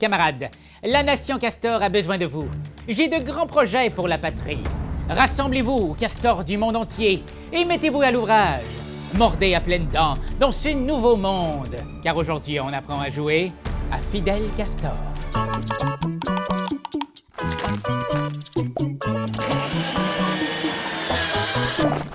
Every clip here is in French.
Camarades, la nation Castor a besoin de vous. J'ai de grands projets pour la patrie. Rassemblez-vous, castors du monde entier, et mettez-vous à l'ouvrage. Mordez à pleines dents dans ce nouveau monde, car aujourd'hui on apprend à jouer à Fidel Castor.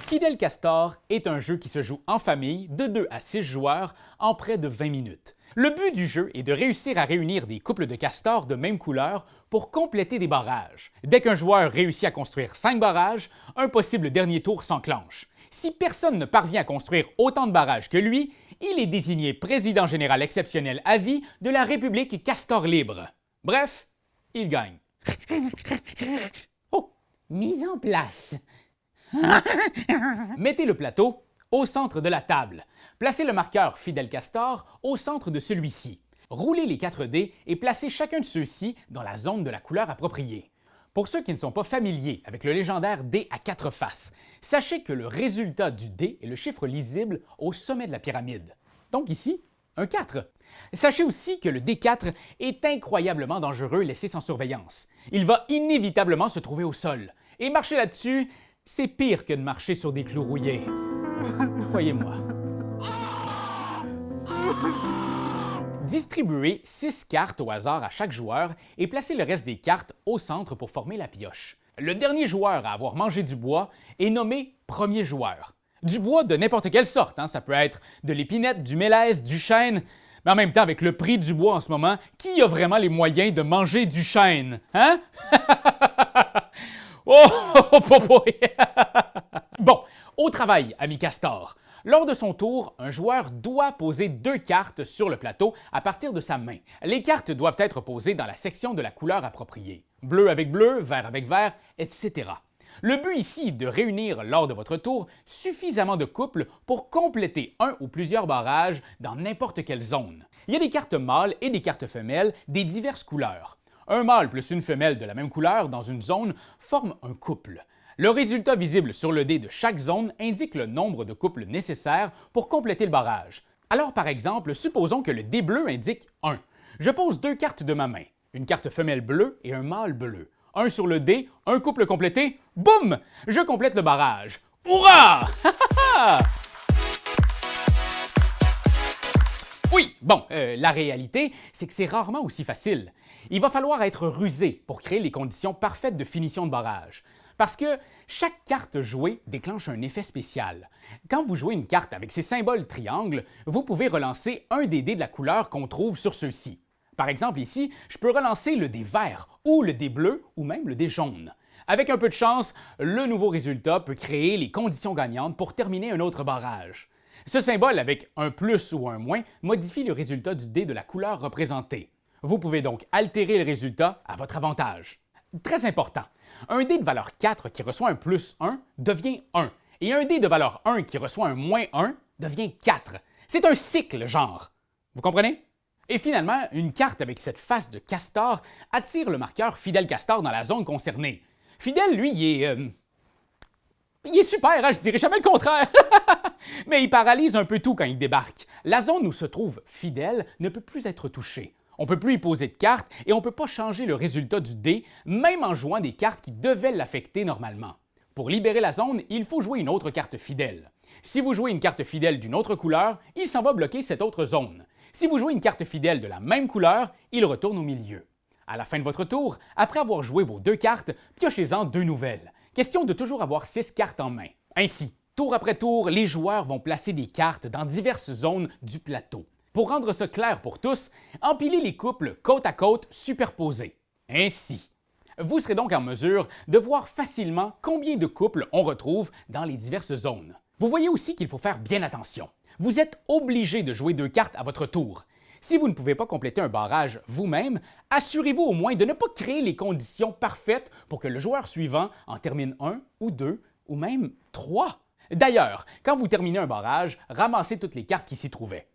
Fidel Castor est un jeu qui se joue en famille de 2 à 6 joueurs en près de 20 minutes. Le but du jeu est de réussir à réunir des couples de castors de même couleur pour compléter des barrages. Dès qu'un joueur réussit à construire 5 barrages, un possible dernier tour s'enclenche. Si personne ne parvient à construire autant de barrages que lui, il est désigné président général exceptionnel à vie de la République Castor Libre. Bref, il gagne. Oh, mise en place. Mettez le plateau au centre de la table. Placez le marqueur Fidel Castor au centre de celui-ci. Roulez les 4 dés et placez chacun de ceux-ci dans la zone de la couleur appropriée. Pour ceux qui ne sont pas familiers avec le légendaire dé à 4 faces, sachez que le résultat du dé est le chiffre lisible au sommet de la pyramide. Donc ici, un 4. Sachez aussi que le D4 est incroyablement dangereux laissé sans surveillance. Il va inévitablement se trouver au sol. Et marcher là-dessus, c'est pire que de marcher sur des clous rouillés. Croyez-moi. Distribuez 6 cartes au hasard à chaque joueur et placez le reste des cartes au centre pour former la pioche. Le dernier joueur à avoir mangé du bois est nommé premier joueur. Du bois de n'importe quelle sorte, ça peut être de l'épinette, du mélèze, du chêne, mais en même temps, avec le prix du bois en ce moment, qui a vraiment les moyens de manger du chêne, hein? Bon, au travail, ami Castor. Lors de son tour, un joueur doit poser 2 cartes sur le plateau à partir de sa main. Les cartes doivent être posées dans la section de la couleur appropriée. Bleu avec bleu, vert avec vert, etc. Le but ici est de réunir lors de votre tour suffisamment de couples pour compléter un ou plusieurs barrages dans n'importe quelle zone. Il y a des cartes mâles et des cartes femelles des diverses couleurs. Un mâle plus une femelle de la même couleur dans une zone forme un couple. Le résultat visible sur le dé de chaque zone indique le nombre de couples nécessaires pour compléter le barrage. Alors par exemple, supposons que le dé bleu indique 1. Je pose 2 cartes de ma main, une carte femelle bleue et un mâle bleu. Un sur le dé, un couple complété, boum! Je complète le barrage. Hurrah! Oui, bon, la réalité, c'est que c'est rarement aussi facile. Il va falloir être rusé pour créer les conditions parfaites de finition de barrage. Parce que chaque carte jouée déclenche un effet spécial. Quand vous jouez une carte avec ses symboles triangles, vous pouvez relancer un des dés de la couleur qu'on trouve sur ceux-ci. Par exemple ici, je peux relancer le dé vert, ou le dé bleu, ou même le dé jaune. Avec un peu de chance, le nouveau résultat peut créer les conditions gagnantes pour terminer un autre barrage. Ce symbole avec un plus ou un moins modifie le résultat du dé de la couleur représentée. Vous pouvez donc altérer le résultat à votre avantage. Très important, un dé de valeur 4 qui reçoit un plus 1 devient 1, et un dé de valeur 1 qui reçoit un moins 1 devient 4. C'est un cycle, genre. Vous comprenez? Et finalement, une carte avec cette face de castor attire le marqueur Fidel Castor dans la zone concernée. Fidel, lui, il est super, je dirais jamais le contraire. Mais il paralyse un peu tout quand il débarque. La zone où se trouve Fidel ne peut plus être touchée. On ne peut plus y poser de cartes et on ne peut pas changer le résultat du dé, même en jouant des cartes qui devaient l'affecter normalement. Pour libérer la zone, il faut jouer une autre carte fidèle. Si vous jouez une carte fidèle d'une autre couleur, il s'en va bloquer cette autre zone. Si vous jouez une carte fidèle de la même couleur, il retourne au milieu. À la fin de votre tour, après avoir joué vos 2 cartes, piochez-en 2 nouvelles. Question de toujours avoir 6 cartes en main. Ainsi, tour après tour, les joueurs vont placer des cartes dans diverses zones du plateau. Pour rendre ça clair pour tous, empilez les couples côte à côte superposés. Ainsi, vous serez donc en mesure de voir facilement combien de couples on retrouve dans les diverses zones. Vous voyez aussi qu'il faut faire bien attention. Vous êtes obligé de jouer 2 cartes à votre tour. Si vous ne pouvez pas compléter un barrage vous-même, assurez-vous au moins de ne pas créer les conditions parfaites pour que le joueur suivant en termine 1 ou 2 ou même 3. D'ailleurs, quand vous terminez un barrage, ramassez toutes les cartes qui s'y trouvaient.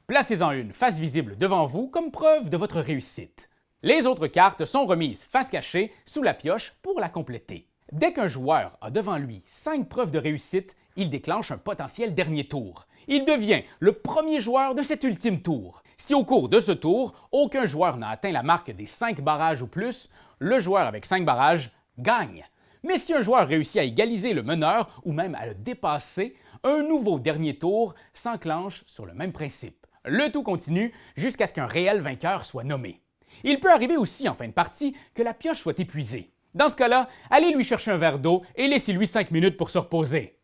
Placez-en une face visible devant vous comme preuve de votre réussite. Les autres cartes sont remises face cachée sous la pioche pour la compléter. Dès qu'un joueur a devant lui 5 preuves de réussite, il déclenche un potentiel dernier tour. Il devient le premier joueur de cet ultime tour. Si au cours de ce tour, aucun joueur n'a atteint la marque des 5 barrages ou plus, le joueur avec 5 barrages gagne. Mais si un joueur réussit à égaliser le meneur ou même à le dépasser, un nouveau dernier tour s'enclenche sur le même principe. Le tout continue jusqu'à ce qu'un réel vainqueur soit nommé. Il peut arriver aussi en fin de partie que la pioche soit épuisée. Dans ce cas-là, allez lui chercher un verre d'eau et laissez-lui 5 minutes pour se reposer.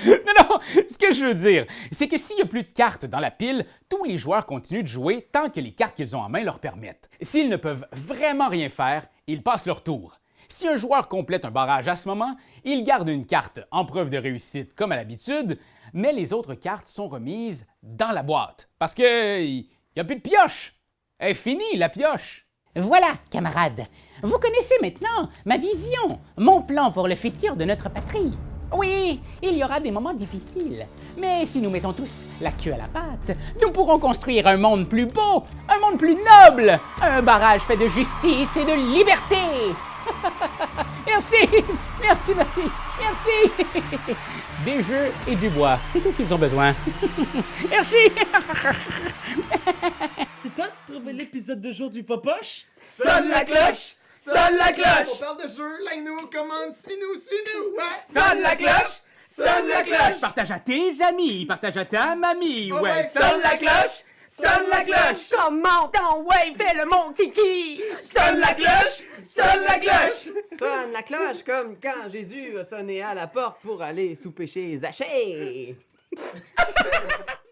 Non, ce que je veux dire, c'est que s'il n'y a plus de cartes dans la pile, tous les joueurs continuent de jouer tant que les cartes qu'ils ont en main leur permettent. S'ils ne peuvent vraiment rien faire, ils passent leur tour. Si un joueur complète un barrage à ce moment, il garde une carte en preuve de réussite comme à l'habitude, mais les autres cartes sont remises dans la boîte parce qu'il n'y a plus de pioche. Elle est finie, la pioche. Voilà, camarades, vous connaissez maintenant ma vision, mon plan pour le futur de notre patrie. Oui, il y aura des moments difficiles, mais si nous mettons tous la queue à la patte, nous pourrons construire un monde plus beau, un monde plus noble, un barrage fait de justice et de liberté. Merci, merci, merci, merci. Des jeux et du bois, c'est tout ce qu'ils ont besoin. Merci. C'est toi de trouver l'épisode de jour du Popoche? Sonne la cloche! Sonne la On cloche! parle de jeu, like-nous, commande, suis-nous, suis-nous! Ouais. Sonne la cloche! Sonne la cloche! Partage à tes amis, partage à ta mamie, Oh ouais. ouais, Sonne la cloche! Sonne la cloche! Comment ton ouais, fais le mon titi! Sonne la cloche! Sonne la cloche! Sonne la cloche comme quand Jésus a sonné à la porte pour aller souper chez Zachée.